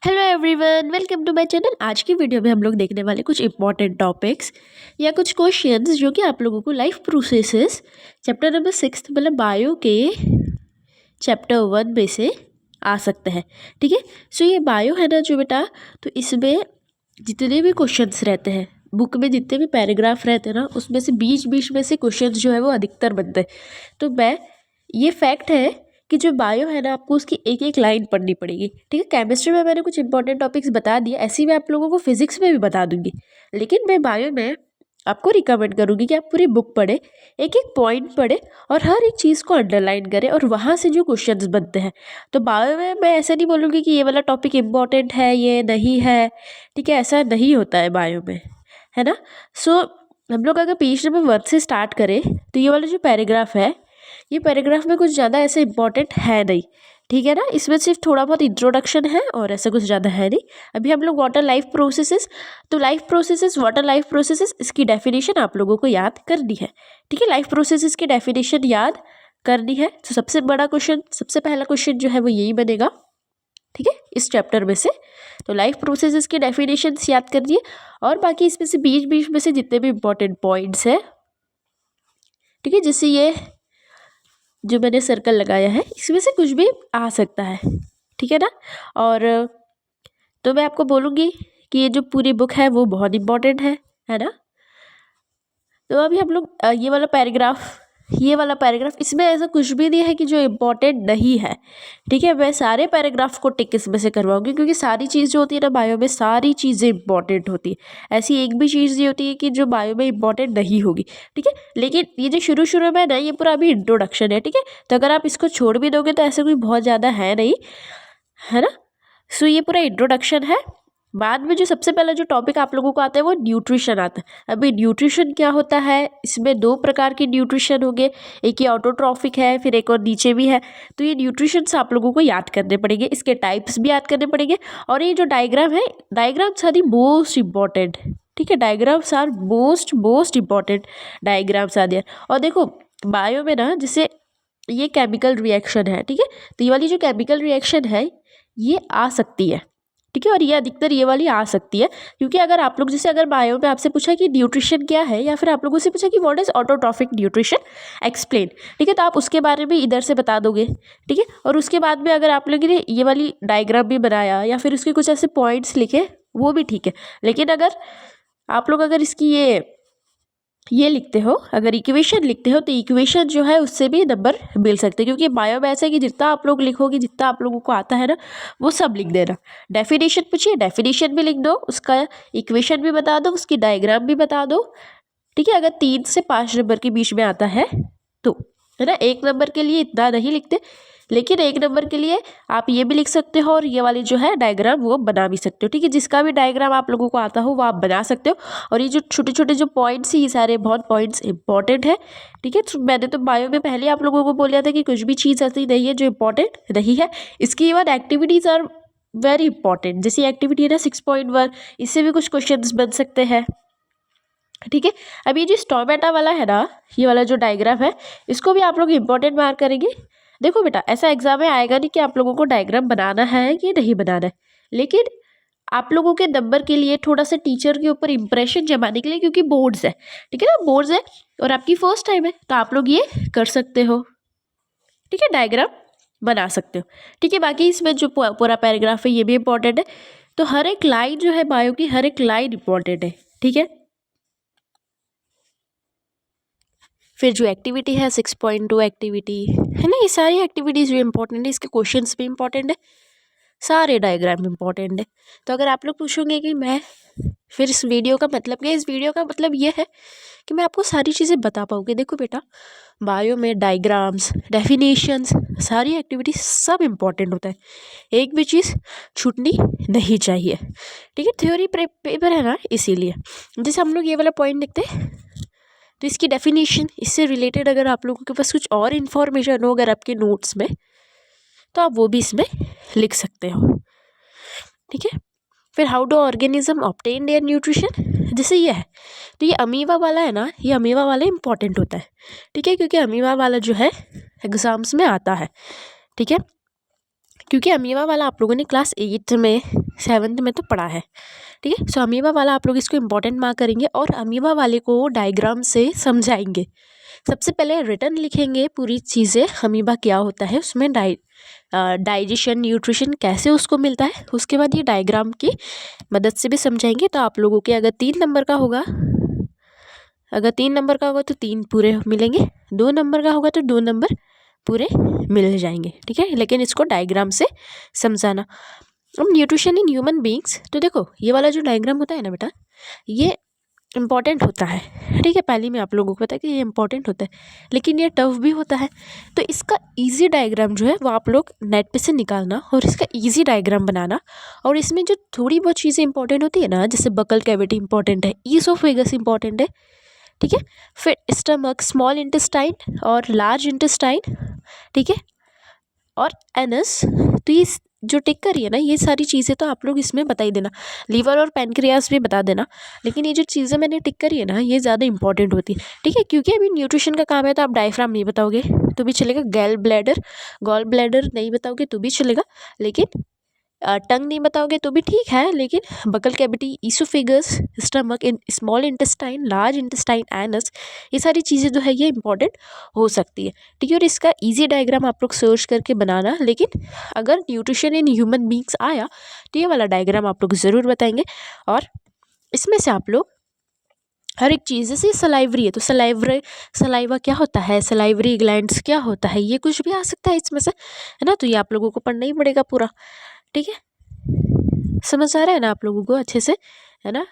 Hello everyone, welcome to my channel. आज की video में हम लोग देखने वाले कुछ इंपॉर्टेंट टॉपिक्स या कुछ क्वेश्चंस जो कि आप लोगों को लाइफ प्रोसेसेस चैप्टर नंबर 6 मतलब बायो के चैप्टर 1 में से आ सकते हैं। ठीक है, सो ये बायो है ना जो बेटा, तो इसमें जितने भी क्वेश्चंस रहते हैं, बुक में जितने भी पैराग्राफ रहते हैं ना, उसमें से बीच बीच में से क्वेश्चंस जो है वो अधिकतर बनते हैं। तो ये फैक्ट है कि जो बायो है ना, आपको उसकी एक एक लाइन पढ़नी पड़ेगी। ठीक है, केमिस्ट्री में मैंने कुछ इंपॉर्टेंट टॉपिक्स बता दिए, ऐसे ही मैं आप लोगों को फिजिक्स में भी बता दूंगी, लेकिन मैं बायो में आपको रिकमेंड करूंगी कि आप पूरी बुक पढ़े, एक एक पॉइंट पढ़े और हर एक चीज़ को अंडरलाइन करें और वहाँ से जो क्वेश्चंस बनते हैं। तो बायो में मैं ऐसे नहीं बोलूँगी कि ये वाला टॉपिक इम्पॉर्टेंट है, ये नहीं है। ठीक है, ऐसा नहीं होता है बायो में, है ना। सो हम लोग अगर पेज नंबर 1 से स्टार्ट करें तो ये वाला जो पैराग्राफ है, ये पैराग्राफ में कुछ ज़्यादा ऐसे इंपॉर्टेंट है नहीं। ठीक है ना, इसमें सिर्फ थोड़ा बहुत इंट्रोडक्शन है और ऐसा कुछ ज़्यादा है नहीं। अभी हम लोग वाटर लाइफ प्रोसेसेस, तो life processes, water life processes, इसकी डेफिनेशन आप लोगों को याद करनी है। ठीक है, लाइफ प्रोसेसेस की डेफिनेशन याद करनी है। तो सबसे बड़ा क्वेश्चन, सबसे पहला क्वेश्चन जो है वो यही बनेगा। ठीक है, इस चैप्टर में से तो लाइफ प्रोसेसेस की डेफिनेशंस याद करनी है और बाकी इसमें से बीच बीच में से जितने भी इंपॉर्टेंट पॉइंट्स है, ठीक है, जैसे ये जो मैंने सर्कल लगाया है, इसमें से कुछ भी आ सकता है। ठीक है ना। और तो मैं आपको बोलूँगी कि ये जो पूरी बुक है वो बहुत इंपॉर्टेंट है ना। तो अभी हम लोग ये वाला पैराग्राफ, इसमें ऐसा कुछ भी नहीं है कि जो इम्पोर्टेंट नहीं है। ठीक है, मैं सारे पैराग्राफ को टिक इसमें से करवाऊंगी, क्योंकि सारी चीज़ जो होती है ना बायो में, सारी चीज़ें इंपॉर्टेंट होती है। ऐसी एक भी चीज़ नहीं होती है कि जो बायो में इंपॉर्टेंट नहीं होगी। ठीक है, लेकिन ये जो शुरू शुरू में ना, ये पूरा अभी इंट्रोडक्शन है। ठीक है, तो अगर आप इसको छोड़ भी दोगे तो ऐसा कोई बहुत ज़्यादा है नहीं, है ना। सो ये पूरा इंट्रोडक्शन है। बाद में जो सबसे पहला जो टॉपिक आप लोगों को आता है वो न्यूट्रिशन आता है। अभी न्यूट्रिशन क्या होता है, इसमें दो प्रकार के न्यूट्रिशन होंगे, एक ये ऑटोट्रॉफिक है, फिर एक और नीचे भी है। तो ये न्यूट्रिशंस आप लोगों को याद करने पड़ेंगे, इसके टाइप्स भी याद करने पड़ेंगे। और ये जो डायग्राम है, diagrams are the most important. ठीक है, diagrams are most important, diagrams are there. और देखो बायो में ना, जैसे ये केमिकल रिएक्शन है, ठीक है, तो ये वाली जो केमिकल रिएक्शन है ये आ सकती है। ठीक है, और ये अधिकतर ये वाली आ सकती है, क्योंकि अगर आप लोग, जैसे अगर बायो में आपसे पूछा कि न्यूट्रिशन क्या है, या फिर आप लोगों से पूछा कि what is autotrophic nutrition, explain. ठीक है, तो आप उसके बारे में इधर से बता दोगे। ठीक है, और उसके बाद में अगर आप लोगों ने ये वाली डायग्राम भी बनाया या फिर उसके कुछ ऐसे पॉइंट्स लिखे, वो भी ठीक है। लेकिन अगर आप लोग अगर इसकी ये लिखते हो, अगर इक्वेशन लिखते हो, तो इक्वेशन जो है उससे भी नंबर मिल सकते हैं, क्योंकि बायो में ऐसा है कि जितना आप लोग लिखोगे, जितना आप लोगों को आता है ना, वो सब लिख देना। डेफिनेशन पूछिए, डेफिनेशन भी लिख दो, उसका इक्वेशन भी बता दो, उसकी डायग्राम भी बता दो। ठीक है, अगर 3 से 5 नंबर के बीच में आता है तो, है ना। 1 नंबर के लिए इतना नहीं लिखते, लेकिन 1 नंबर के लिए आप ये भी लिख सकते हो और ये वाली जो है डायग्राम वो बना भी सकते हो। ठीक है, जिसका भी डायग्राम आप लोगों को आता हो वो आप बना सकते हो। और ये जो छोटे छोटे जो पॉइंट्स हैं, ये सारे बहुत पॉइंट्स इंपॉर्टेंट है। ठीक है, तो मैंने तो बायो में पहले आप लोगों को बोला था कि कुछ भी चीज़ ऐसी नहीं है जो इंपॉर्टेंट नहीं है। इसके बाद एक्टिविटीज़ आर वेरी इंपॉर्टेंट। जैसे एक्टिविटी है ना 6.1, इससे भी कुछ क्वेश्चंस बन सकते हैं। ठीक है, अब ये जो स्टोमेटा वाला है ना, ये वाला जो डायग्राम है, इसको भी आप लोग इंपॉर्टेंट मार्क करेंगे। देखो बेटा, ऐसा एग्जाम में आएगा नहीं कि आप लोगों को डायग्राम बनाना है कि नहीं बनाना है, लेकिन आप लोगों के नंबर के लिए, थोड़ा सा टीचर के ऊपर इंप्रेशन जमाने के लिए, क्योंकि बोर्ड्स है। ठीक है ना, बोर्ड्स है और आपकी फर्स्ट टाइम है, तो आप लोग ये कर सकते हो। ठीक है, डायग्राम बना सकते हो। ठीक है, बाकी इसमें जो पूरा पैराग्राफ है ये भी इंपॉर्टेंट है। तो हर एक लाइन जो है बायो की, हर एक लाइन इंपॉर्टेंट है। ठीक है, फिर जो एक्टिविटी है 6.2 एक्टिविटी है ना, ये सारी एक्टिविटीज़ भी इंपॉर्टेंट है, इसके क्वेश्चंस भी इंपॉर्टेंट है, सारे डायग्राम इंपॉर्टेंट है। तो अगर आप लोग पूछोगे कि मैं फिर इस वीडियो का मतलब क्या, इस वीडियो का मतलब ये है कि मैं आपको सारी चीज़ें बता पाऊँगी। देखो बेटा, बायो में डायग्राम्स, डेफिनेशंस, सारी एक्टिविटी सब इंपॉर्टेंट होता है, एक भी चीज़ छूटनी नहीं चाहिए। ठीक है, थ्योरी पेपर है ना, इसीलिए जैसे हम लोग ये वाला पॉइंट देखते हैं, तो इसकी डेफिनेशन, इससे रिलेटेड अगर आप लोगों के पास कुछ और इन्फॉर्मेशन हो अगर आपके नोट्स में, तो आप वो भी इसमें लिख सकते हो। ठीक है, फिर how do organism obtain their nutrition, जैसे ये है, तो ये अमीबा वाला है ना, ये अमीबा वाला इंपॉर्टेंट होता है। ठीक है, क्योंकि अमीबा वाला जो है एग्जाम्स में आता है। ठीक है, क्योंकि अमीबा वाला आप लोगों ने क्लास 8 में 7th में तो पढ़ा है, ठीक है। सो अमीबा वाला आप लोग इसको इम्पोर्टेंट मार्क करेंगे और अमीबा वाले को डायग्राम से समझाएंगे। सबसे पहले रिटर्न लिखेंगे पूरी चीज़ें, अमीबा क्या होता है, उसमें डाइजेशन न्यूट्रिशन कैसे उसको मिलता है, उसके बाद ये डायग्राम की मदद से भी समझाएंगे। तो आप लोगों के अगर 3 नंबर का होगा, अगर 3 नंबर का होगा तो 3 पूरे मिलेंगे, 2 नंबर का होगा तो 2 नंबर पूरे मिल जाएंगे, ठीक है। लेकिन इसको डायग्राम से समझाना। अब न्यूट्रिशन इन ह्यूमन बींग्स, तो देखो ये वाला जो डायग्राम होता है ना बेटा, ये इम्पॉर्टेंट होता है, ठीक है। पहले में आप लोगों को पता है कि ये इम्पॉर्टेंट होता है, लेकिन ये टफ भी होता है। तो इसका ईजी डायग्राम जो है वो आप लोग नेट पे से निकालना और इसका ईजी डायग्राम बनाना। और इसमें जो थोड़ी बहुत चीज़ें इंपॉर्टेंट होती है ना, जैसे बकल कैविटी इंपॉर्टेंट है, ईसोफेगस इंपॉर्टेंट है, ठीक है। फिर स्टमक, स्मॉल इंटेस्टाइन और लार्ज इंटेस्टाइन, ठीक है, और एनस। तो ये जो टिक करी है ना, ये सारी चीज़ें तो आप लोग इसमें बता ही देना। लीवर और पैनक्रियास भी बता देना, लेकिन ये जो चीज़ें मैंने टिक करी है ना, ये ज़्यादा इंपॉर्टेंट होती है, ठीक है। क्योंकि अभी न्यूट्रिशन का काम है तो आप डायफ्राम नहीं बताओगे तो भी चलेगा, गॉल ब्लैडर नहीं बताओगे तो भी चलेगा, लेकिन टंग नहीं बताओगे तो भी ठीक है, लेकिन buccal cavity, oesophagus, stomach, in small intestine, large intestine, anus, ये सारी चीज़ें जो है ये इंपॉर्टेंट हो सकती है, ठीक है। और इसका इजी डायग्राम आप लोग सर्च करके बनाना। लेकिन अगर न्यूट्रिशन इन ह्यूमन बींग्स आया तो ये वाला डायग्राम आप लोग ज़रूर बताएंगे। और इसमें से आप लोग हर एक चीज़, जैसे सलाइवरी है तो सलाइवा क्या होता है, सलाइवरी ग्लैंड्स क्या होता है, ये कुछ भी आ सकता है इसमें से, है ना। तो ये आप लोगों को पढ़ना ही पड़ेगा पूरा, ठीक है। समझ आ रहा है ना आप लोगों को अच्छे से, है ना।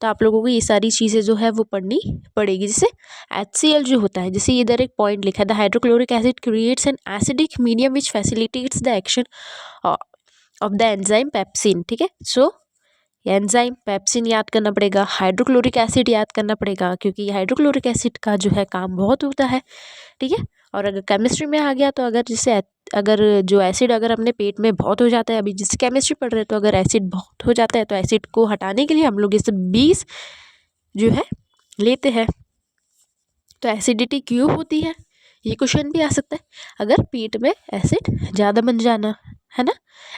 तो आप लोगों को ये सारी चीज़ें जो है वो पढ़नी पड़ेगी। जैसे HCl जो होता है, जैसे इधर एक पॉइंट लिखा है, the hydrochloric acid creates an acidic medium which facilitates the action of the enzyme pepsin, ठीक है। सो एंजाइम पेप्सिन याद करना पड़ेगा, हाइड्रोक्लोरिक एसिड याद करना पड़ेगा, क्योंकि हाइड्रोक्लोरिक एसिड का जो है काम बहुत होता है, ठीक है। और अगर केमिस्ट्री में आ गया तो अगर जो एसिड अगर अपने पेट में बहुत हो जाता है, अभी जिस केमिस्ट्री पढ़ रहे हैं तो अगर एसिड बहुत हो जाता है तो एसिड को हटाने के लिए हम लोग इसे 20 जो है लेते हैं। तो एसिडिटी क्यों होती है, ये क्वेश्चन भी आ सकता है। अगर पेट में एसिड ज़्यादा बन जाना, है ना,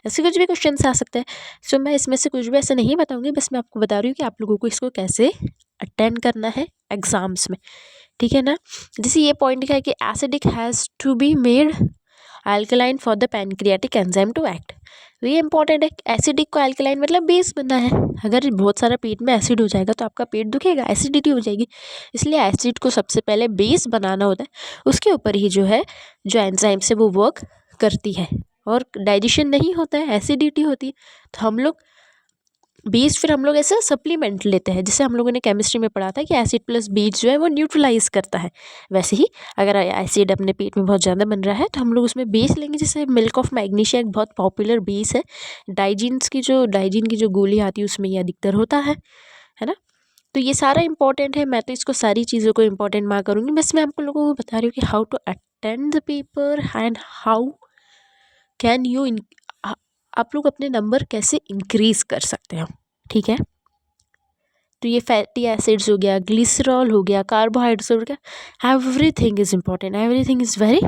ऐसे कुछ भी क्वेश्चन आ सकते हैं। सो मैं इसमें से कुछ भी ऐसा नहीं बताऊंगी, बस मैं आपको बता रही हूँ कि आप लोगों को इसको कैसे अटेंड करना है एग्जाम्स में, ठीक है ना। जैसे ये पॉइंट लिखा है कि acidic has to be made alkaline for the pancreatic enzyme to act. तो ये इंपॉर्टेंट है, एसिडिक को अल्कलाइन मतलब बेस बनना है। अगर बहुत सारा पेट में एसिड हो जाएगा तो आपका पेट दुखेगा, एसिडिटी हो जाएगी, इसलिए एसिड को सबसे पहले बेस बनाना होता है, उसके ऊपर ही जो है जो एंजाइम से वो वर्क करती है। और डाइजेशन नहीं होता है, एसिडिटी होती है, तो हम लोग बेस फिर हम लोग ऐसे सप्लीमेंट लेते हैं। जैसे हम लोगों ने केमिस्ट्री में पढ़ा था कि एसिड प्लस बेस जो है वो न्यूट्रलाइज करता है, वैसे ही अगर एसिड अपने पेट में बहुत ज़्यादा बन रहा है तो हम लोग उसमें बेस लेंगे। जैसे मिल्क ऑफ मैग्नीशिया एक बहुत पॉपुलर बेस है, डाइजीन की जो गोली आती है उसमें ये अधिकतर होता है ना। तो ये सारा इंपॉर्टेंट है, मैं तो इसको सारी चीज़ों को इंपॉर्टेंट मार्क करूँगी। बस मैं आपको लोगों को बता रही हूँ कि how to attend the paper and how can you आप लोग अपने नंबर कैसे इंक्रीज कर सकते हो, ठीक है। तो ये फैटी एसिड्स हो गया, ग्लिसरॉल हो गया, कार्बोहाइड्रेट्स हो गया, everything is important, everything is very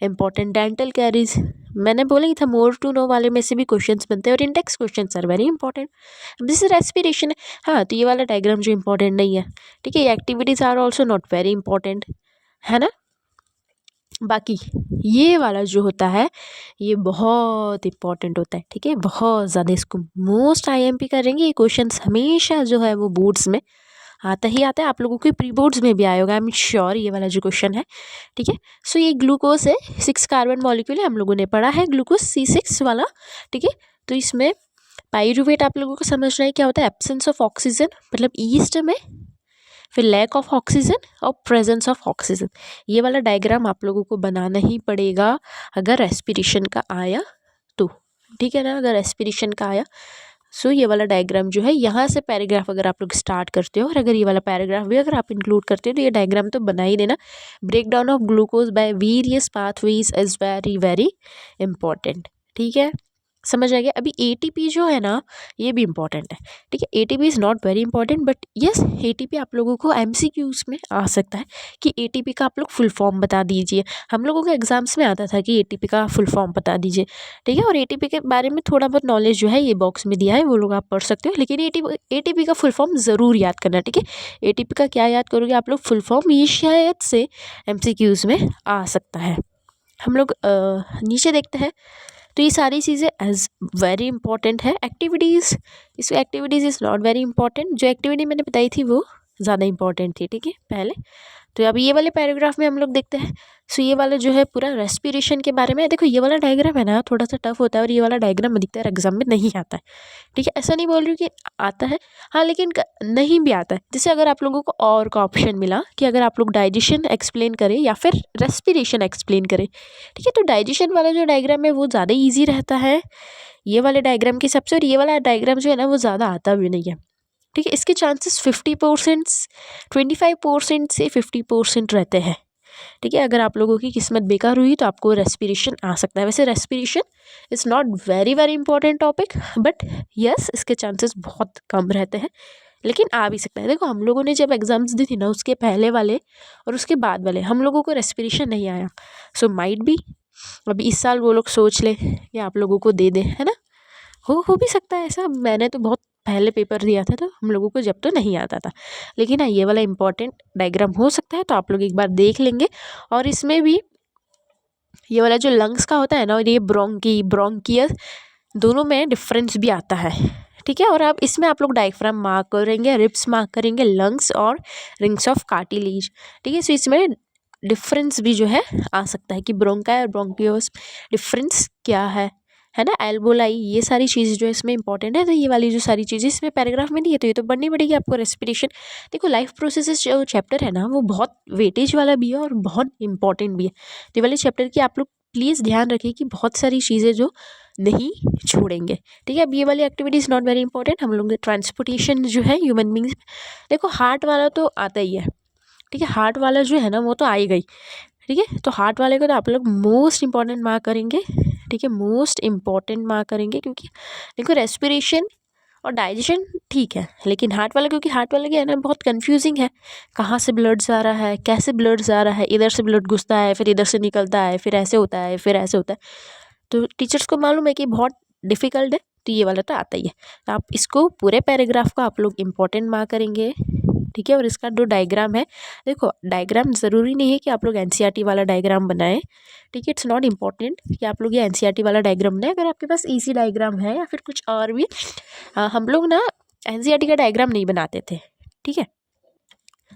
important. Dental caries मैंने बोला ही था, मोर टू नो वाले में से भी क्वेश्चंस बनते हैं और index questions are very important. अब जैसे रेस्पिरेशन है, हाँ, तो ये वाला डायग्राम जो इंपॉर्टेंट नहीं है, ठीक है। Activities are also not very important, है ना। बाकी ये वाला जो होता है ये बहुत इंपॉर्टेंट होता है, ठीक है, बहुत ज़्यादा। इसको मोस्ट IMP करेंगे, ये क्वेश्चंस हमेशा जो है वो बोर्ड्स में आता ही आता है, आप लोगों के प्री बोर्ड्स में भी आया होगा, आई एम श्योर, ये वाला जो क्वेश्चन है, ठीक है। सो ये ग्लूकोज है, 6 कार्बन मॉलिक्यूल है, हम लोगों ने पढ़ा है ग्लूकोज C6 वाला, ठीक है। तो इसमें पाइरूवेट आप लोगों को समझना है क्या होता है, एब्सेंस ऑफ ऑक्सीजन मतलब ईस्ट में, फिर लैक ऑफ ऑक्सीजन और प्रेजेंस ऑफ ऑक्सीजन। ये वाला डायग्राम आप लोगों को बनाना ही पड़ेगा अगर रेस्पिरेशन का आया तो, ठीक है ना। अगर रेस्पिरेशन का आया सो ये वाला डायग्राम जो है, यहाँ से पैराग्राफ अगर आप लोग स्टार्ट करते हो और अगर ये वाला पैराग्राफ भी अगर आप इंक्लूड करते हो तो ये डायग्राम तो बना ही देना। Break down of glucose by various pathways is very very important, ठीक है। समझ आ गया। अभी एटीपी जो है ना ये भी इम्पॉर्टेंट है, ठीक है। ATP is not very important but yes ATP आप लोगों को एमसीक्यूज में आ सकता है कि एटीपी का आप लोग फुल फॉर्म बता दीजिए। हम लोगों के एग्जाम्स में आता था कि एटीपी का फुल फॉर्म बता दीजिए, ठीक है। और एटीपी के बारे में थोड़ा बहुत नॉलेज जो है ये बॉक्स में दिया है, वो लोग आप पढ़ सकते हो, लेकिन एटीपी का फुल फॉर्म ज़रूर याद करना, ठीक है। एटीपी का क्या याद करोगे आप लोग, फुल फॉर्म, ये शायद से एमसीक्यूज में आ सकता है। हम लोग नीचे देखते हैं तो ये सारी चीज़ें एज वेरी इंपॉर्टेंट है। एक्टिविटीज़, इस activities is not very important. जो एक्टिविटी मैंने बताई थी वो ज़्यादा इंपॉर्टेंट थी, ठीक है पहले। तो अब ये वाले पैराग्राफ में हम लोग देखते हैं। सो ये वाला जो है पूरा रेस्पिरेशन के बारे में। देखो ये वाला डायग्राम है ना थोड़ा सा टफ होता है और ये वाला डायग्राम अधिकतर एग्जाम में नहीं आता है, ठीक है। ऐसा नहीं बोल रही हूँ कि आता है, हाँ, लेकिन नहीं भी आता है। जैसे अगर आप लोगों को और का ऑप्शन मिला कि अगर आप लोग डाइजेशन एक्सप्लेन करें या फिर रेस्पिरेशन एक्सप्लेन करें, ठीक है, तो डाइजेशन वाला जो डायग्राम है वो ज़्यादा ईजी रहता है ये वाले डायग्राम के सबसे, और ये वाला डायग्राम जो है ना वो ज़्यादा आता भी नहीं है, ठीक है। इसके चांसेस 50%, 25% से 50% रहते हैं, ठीक है। अगर आप लोगों की किस्मत बेकार हुई तो आपको रेस्पिरेशन आ सकता है। वैसे respiration is not very very important topic but yes इसके चांसेस बहुत कम रहते हैं, लेकिन आ भी सकता है। देखो हम लोगों ने जब एग्ज़ाम्स दी थी ना उसके पहले वाले और उसके बाद वाले हम लोगों को रेस्पिरेशन नहीं आया। सो माइट बी अभी इस साल वो लोग सोच ले कि आप लोगों को दे दे, है ना। हो भी सकता है ऐसा। मैंने तो बहुत पहले पेपर दिया था तो हम लोगों को जब तो नहीं आता था, लेकिन हाँ ये वाला इंपॉर्टेंट डायग्राम हो सकता है तो आप लोग एक बार देख लेंगे। और इसमें भी ये वाला जो लंग्स का होता है ना और ये ब्रोंकियस दोनों में डिफरेंस भी आता है, ठीक है। और अब इसमें आप लोग डायफ्राम मार्क करेंगे, रिब्स मार्क करेंगे, लंग्स और रिंग्स ऑफ कार्टिलेज, ठीक है। सो इसमें डिफरेंस भी जो है आ सकता है कि ब्रोंका और ब्रोंकियोस डिफरेंस क्या है ना। एल्बोलाई, ये सारी चीज़ जो है इसमें इंपॉर्टेंट है। तो ये वाली जो सारी चीज़ें इसमें पैराग्राफ में नहीं है तो ये तो पढ़नी पड़ेगी आपको। रेस्पिरेशन, देखो लाइफ प्रोसेसेस जो चैप्टर है ना वो बहुत वेटेज वाला भी है और बहुत इंपॉर्टेंट भी है। तो ये वाले चैप्टर की आप लोग प्लीज़ ध्यान रखिए कि बहुत सारी चीज़ें जो नहीं छोड़ेंगे, ठीक है। अब ये वाली activity is not very important. हम लोग ट्रांसपोर्टेशन जो है ह्यूमन बींग्स, देखो हार्ट वाला तो आता ही है, ठीक है। हार्ट वाला जो है ना वो तो आई गई, ठीक है। तो हार्ट वाले को तो आप लोग मोस्ट इंपॉर्टेंट मार्क करेंगे, ठीक है, मोस्ट इंपॉर्टेंट मार्क करेंगे। क्योंकि देखो रेस्पिरेशन और डाइजेशन ठीक है, लेकिन हार्ट वाला, क्योंकि हार्ट वाला क्या है ना बहुत कंफ्यूजिंग है। कहाँ से ब्लड जा रहा है, कैसे ब्लड जा रहा है, इधर से ब्लड घुसता है फिर इधर से निकलता है, फिर ऐसे होता है फिर ऐसे होता है। तो टीचर्स को मालूम है कि बहुत डिफ़िकल्ट है, तो ये वाला तो आता ही है। तो आप इसको पूरे पैराग्राफ को आप लोग इम्पोर्टेंट मार्क करेंगे, ठीक है। और इसका जो डायग्राम है, देखो डायग्राम ज़रूरी नहीं है कि आप लोग एनसीईआरटी वाला डायग्राम बनाएं, ठीक है। इट्स नॉट इम्पॉर्टेंट कि आप लोग ये एनसीईआरटी वाला डायग्राम बनाएं। अगर आपके पास ईजी डायग्राम है या फिर कुछ और भी, हम लोग ना एनसीईआरटी का डायग्राम नहीं बनाते थे, ठीक है।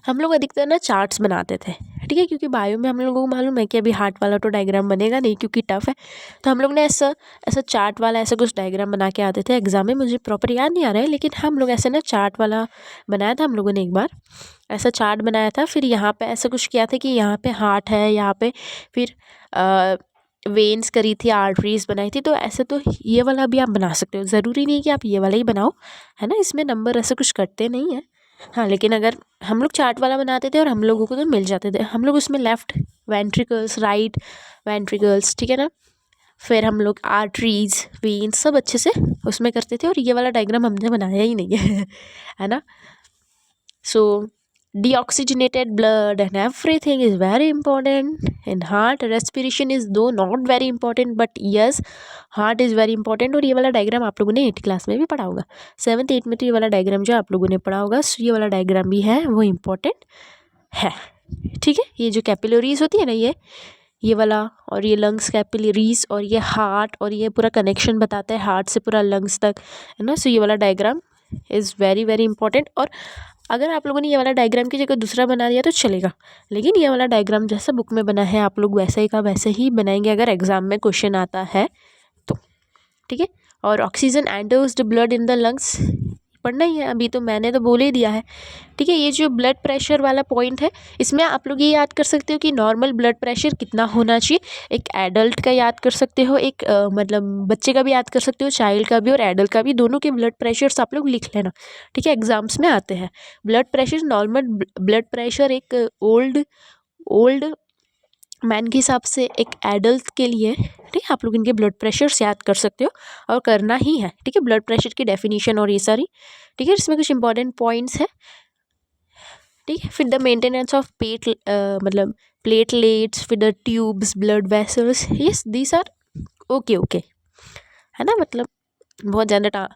हम लोग अधिकतर ना चार्ट्स बनाते थे, ठीक है, क्योंकि बायो में हम लोगों को मालूम है कि अभी हार्ट वाला तो डायग्राम बनेगा नहीं क्योंकि टफ है। तो हम लोग ने ऐसा ऐसा चार्ट वाला ऐसा कुछ डायग्राम बना के आते थे एग्जाम में। मुझे प्रॉपर याद नहीं आ रहा है, लेकिन हम लोग ऐसे ना चार्ट वाला बनाया था। हम लोगों ने एक बार ऐसा चार्ट बनाया था, फिर यहाँ पे ऐसा कुछ किया था कि यहाँ पे हार्ट है, यहाँ पे फिर वेन्स करी थी, आर्टरीज बनाई थी। तो ऐसे तो ये वाला भी आप बना सकते हो, ज़रूरी नहीं कि आप ये वाला ही बनाओ, है ना। इसमें नंबर ऐसा कुछ कटते नहीं है, हाँ। लेकिन अगर हम लोग चार्ट वाला बनाते थे और हम लोगों को तो मिल जाते थे, हम लोग उसमें लेफ़्ट वेंट्रिकल्स, राइट वेंट्रिकल्स, ठीक है ना, फिर हम लोग आर्टरीज, वेन्स सब अच्छे से उसमें करते थे। और ये वाला डायग्राम हमने बनाया ही नहीं है है ना। सो deoxygenated blood and everything is very important in heart. Respiration is though not very important but yes heart is very important। और ये वाला डायग्राम आप लोगों ने 8th क्लास में भी पढ़ा होगा, 7th 8th में तो ये वाला डायग्राम जो आप लोगों ने पढ़ा होगा। सो ये वाला डायग्राम भी है वो इम्पोर्टेंट है, ठीक है। ये जो कैपिलरीज होती है ना ये वाला, और ये लंग्स कैपिलरीज, और ये हार्ट, और ये पूरा कनेक्शन बताता है हार्ट से पूरा लंग्स तक, है ना। सो ये वाला diagram is very very important. और अगर आप लोगों ने ये वाला डायग्राम की जगह दूसरा बना दिया तो चलेगा, लेकिन ये वाला डायग्राम जैसा बुक में बना है आप लोग वैसे ही का वैसे ही बनाएंगे अगर एग्ज़ाम में क्वेश्चन आता है तो, ठीक है। और oxygen enters the blood in the lungs पढ़ना ही है, अभी तो मैंने तो बोल ही दिया है, ठीक है। ये जो ब्लड प्रेशर वाला पॉइंट है इसमें आप लोग ये याद कर सकते हो कि नॉर्मल ब्लड प्रेशर कितना होना चाहिए। एक एडल्ट का याद कर सकते हो, एक मतलब बच्चे का भी याद कर सकते हो, चाइल्ड का भी और एडल्ट का भी, दोनों के ब्लड प्रेशर्स आप लोग लिख लेना, ठीक है। एग्जाम्स में आते हैं blood pressure, normal blood pressure एक ओल्ड मैन के हिसाब से एक एडल्ट के लिए, ठीक है, आप लोग इनके ब्लड प्रेशर्स याद कर सकते हो और करना ही है, ठीक है, ब्लड प्रेशर की डेफिनेशन और ये सारी, ठीक है, इसमें कुछ इंपॉर्टेंट पॉइंट्स है, ठीक है। फिर द मेंटेनेंस ऑफ पेट मतलब प्लेटलेट्स, फिर the tubes, blood vessels, yes these are okay okay, है ना, मतलब बहुत ज़्यादा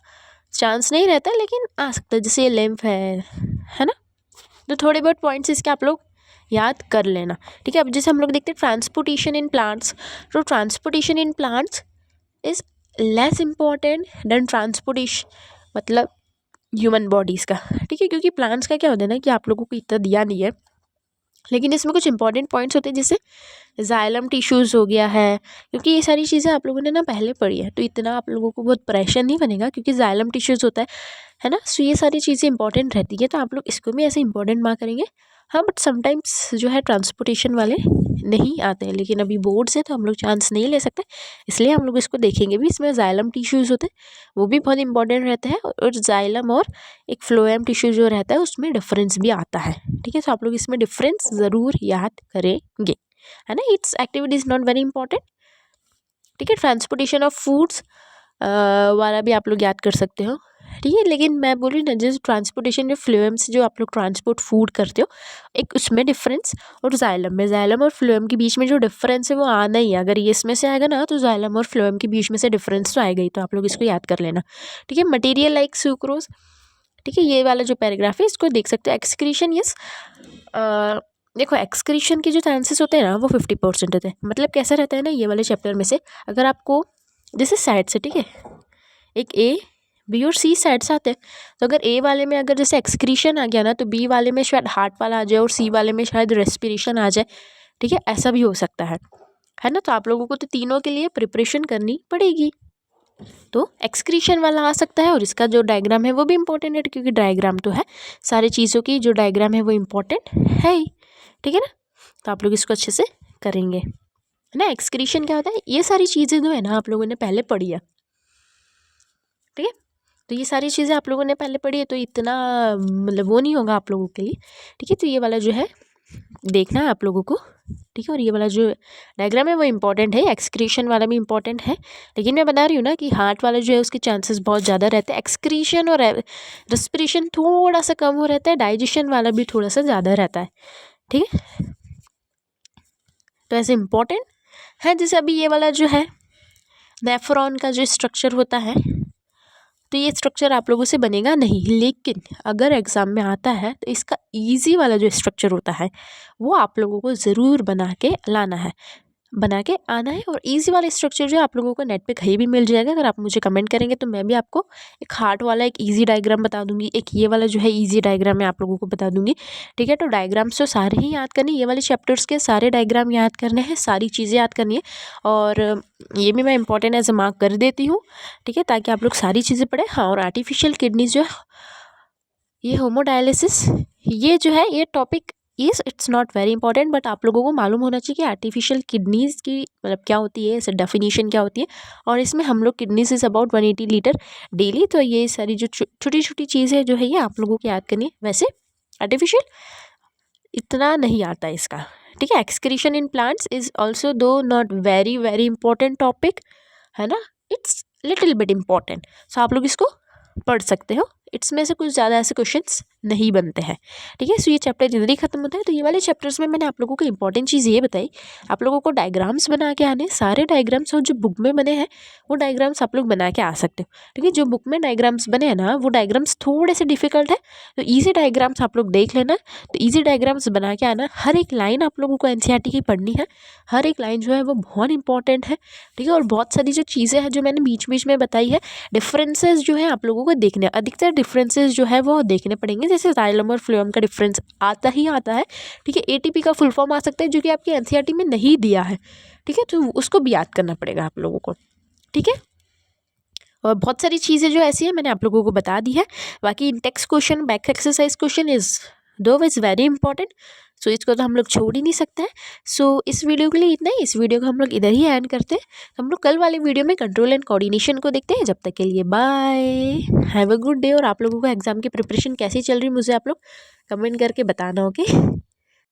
चांस नहीं रहता लेकिन आ सकता है, जैसे ये लिम्फ है ना। तो थोड़े बहुत पॉइंट्स इसके आप लोग याद कर लेना, ठीक है। अब जैसे हम लोग देखते हैं ट्रांसपोर्टेशन इन प्लांट्स, तो transportation in plants is less important than transportation मतलब ह्यूमन बॉडीज़ का, ठीक है, क्योंकि प्लांट्स का क्या होता है ना कि आप लोगों को इतना दिया नहीं है, लेकिन इसमें कुछ इंपॉर्टेंट पॉइंट्स होते हैं, जैसे जाइलम टिश्यूज़ हो गया है, क्योंकि ये सारी चीज़ें आप लोगों ने ना पहले पढ़ी है, तो इतना आप लोगों को बहुत प्रेशर नहीं बनेगा, क्योंकि जाइलम टिश्यूज़ होता है ना। सो ये सारी चीज़ें इंपॉर्टेंट रहती है, तो आप लोग इसको भी ऐसे इंपॉर्टेंट मार्क करेंगे। हाँ, बट समटाइम्स जो है ट्रांसपोर्टेशन वाले नहीं आते हैं, लेकिन अभी बोर्ड से तो हम लोग चांस नहीं ले सकते, इसलिए हम लोग इसको देखेंगे भी। इसमें जाइलम टिश्यूज़ होते हैं, वो भी बहुत इंपॉर्टेंट रहते हैं, और जाइलम और एक फ्लोएम टिश्यू जो रहता है उसमें डिफरेंस भी आता है, ठीक है। तो आप लोग इसमें डिफरेंस ज़रूर याद करेंगे, है ना। It's activity is not very important, ठीक है। ट्रांसपोर्टेशन ऑफ फूड्स वाला भी आप लोग याद कर सकते हो, ठीक है। लेकिन मैं बोल रही हूँ ना, जैसे ट्रांसपोर्टेशन जो फ्लोएम से जो आप लोग ट्रांसपोर्ट फूड करते हो, एक उसमें डिफरेंस, और जाइलम में, जाइलम और फ्लोएम के बीच में जो डिफरेंस है वो आना ही है। अगर ये इसमें से आएगा ना तो जाइलम और फ्लोएम के बीच में से डिफरेंस तो आएगा ही, तो आप लोग इसको याद कर लेना, ठीक है। मटेरियल लाइक सुक्रोज, ठीक है, ये वाला जो पैराग्राफ है इसको देख सकते हो। एक्सक्रीशन, यस, देखो एक्सक्रीशन के जो चांसेस होते हैं ना वो 50% होते हैं। मतलब कैसा रहता है ना, ये वाले चैप्टर में से अगर आपको जैसे साइड से, ठीक है, एक ए बी और सी साइड से आते हैं, तो अगर ए वाले में अगर जैसे एक्सक्रीशन आ गया ना, तो बी वाले में शायद हार्ट वाला आ जाए और सी वाले में शायद रेस्पिरेशन आ जाए, ठीक है, ऐसा भी हो सकता है ना। तो आप लोगों को तो तीनों के लिए प्रिपरेशन करनी पड़ेगी, तो एक्सक्रीशन वाला आ सकता है, और इसका जो डायग्राम है वो भी इम्पोर्टेंट है, क्योंकि डायग्राम तो है, सारी चीज़ों की जो डायग्राम है वो इम्पोर्टेंट है ही, ठीक है ना। तो आप लोग इसको अच्छे से करेंगे, है ना। एक्सक्रीशन क्या होता है, ये सारी चीज़ें जो है ना आप लोगों ने पहले पढ़ी है, ठीक है। तो ये सारी चीज़ें आप लोगों ने पहले पढ़ी है, तो इतना मतलब वो नहीं होगा आप लोगों के लिए, ठीक है। तो ये वाला जो है देखना है आप लोगों को, ठीक है। और ये वाला जो डायग्राम है वो इंपॉर्टेंट है, एक्सक्रीशन वाला भी इंपॉर्टेंट है, लेकिन मैं बता रही हूँ ना कि हार्ट वाला जो है उसके चांसेस बहुत ज़्यादा रहते हैं। एक्सक्रीशन और रेस्पिरेशन थोड़ा सा कम हो रहता है, डाइजेशन वाला भी थोड़ा सा ज़्यादा रहता है, ठीक है। तो ऐसे इम्पॉर्टेंट है, जैसे अभी ये वाला जो है नेफ्रॉन का जो स्ट्रक्चर होता है, तो ये स्ट्रक्चर आप लोगों से बनेगा नहीं, लेकिन अगर एग्ज़ाम में आता है तो इसका इजी वाला जो स्ट्रक्चर होता है वो आप लोगों को ज़रूर बना के लाना है, बना के आना है। और इजी वाला स्ट्रक्चर जो है आप लोगों को नेट पे कहीं भी मिल जाएगा, अगर आप मुझे कमेंट करेंगे तो मैं भी आपको एक हार्ट वाला एक इजी डायग्राम बता दूंगी, एक ये वाला जो है इजी डायग्राम मैं आप लोगों को बता दूंगी, ठीक है। तो डायग्राम्स तो सारे ही याद करने, ये वाले चैप्टर्स के सारे डायग्राम याद करने हैं, सारी चीज़ें याद करनी है, और ये भी मैं इंपॉर्टेंट एज ए मार्क कर देती हूँ, ठीक है, ताकि आप लोग सारी चीज़ें पढ़ें। हाँ, और आर्टिफिशियल किडनीज जो है, ये होमोडायलिसिस, ये जो है ये topic it's not very important, but आप लोगों को मालूम होना चाहिए कि आर्टिफिशियल किडनीज़ की मतलब क्या होती है, इसे डेफिनेशन क्या होती है, और इसमें हम लोग kidneys is about 180 litre daily. तो ये सारी जो छोटी छोटी चीज़ें जो है ये आप लोगों को याद करनी है। वैसे आर्टिफिशियल इतना नहीं आता है इसका, ठीक है। Excretion in plants is also do not very very important topic, है ना, it's little bit important, so आप लोग इसको पढ़ सकते हो। इसमें से कुछ ज़्यादा ऐसे क्वेश्चंस नहीं बनते हैं, ठीक है। सो ये चैप्टर जल्दी खत्म होता है। तो ये वाले चैप्टर्स में मैंने आप लोगों को इंपॉर्टेंट चीज़ ये बताई, आप लोगों को डायग्राम्स बना के आने, सारे डायग्राम्स और जो बुक में बने हैं वो डायग्राम्स आप लोग बना के आ सकते हो, ठीक है। जो बुक में डायग्राम्स बने हैं ना वो डायग्राम्स थोड़े से डिफिकल्ट है, तो ईजी डायग्राम्स आप लोग देख लेना, तो ईजी डायग्राम्स बना के आना। हर एक लाइन आप लोगों को एनसीईआरटी की पढ़नी है, हर एक लाइन जो है वो बहुत इंपॉर्टेंट है, ठीक है। और बहुत सारी जो चीज़ें हैं जो मैंने बीच बीच में बताई है, डिफरेंसेस जो है आप लोगों को देखने, अधिकतर डिफरेंसेस जो है वो देखने पड़ेंगे। जैसे जाइलम और फ्लोएम का डिफरेंस आता ही आता है, ठीक है। एटीपी का फुल फॉर्म आ सकता है जो कि आपकी एनसीईआरटी में नहीं दिया है, ठीक है, तो उसको भी याद करना पड़ेगा आप लोगों को, ठीक है। और बहुत सारी चीज़ें जो ऐसी है मैंने आप लोगों को बता दी है। बाकी text question, back exercise question is very important, so इसको तो हम लोग छोड़ ही नहीं सकते हैं। सो इस वीडियो के लिए इतना ही, इस वीडियो को हम लोग इधर ही एंड करते हैं। हम लोग कल वाले वीडियो में कंट्रोल एंड कोऑर्डिनेशन को देखते हैं। जब तक के लिए bye, have a good day. और आप लोगों को एग्जाम की प्रिपरेशन कैसी चल रही है मुझे आप लोग कमेंट करके बताना, ओके।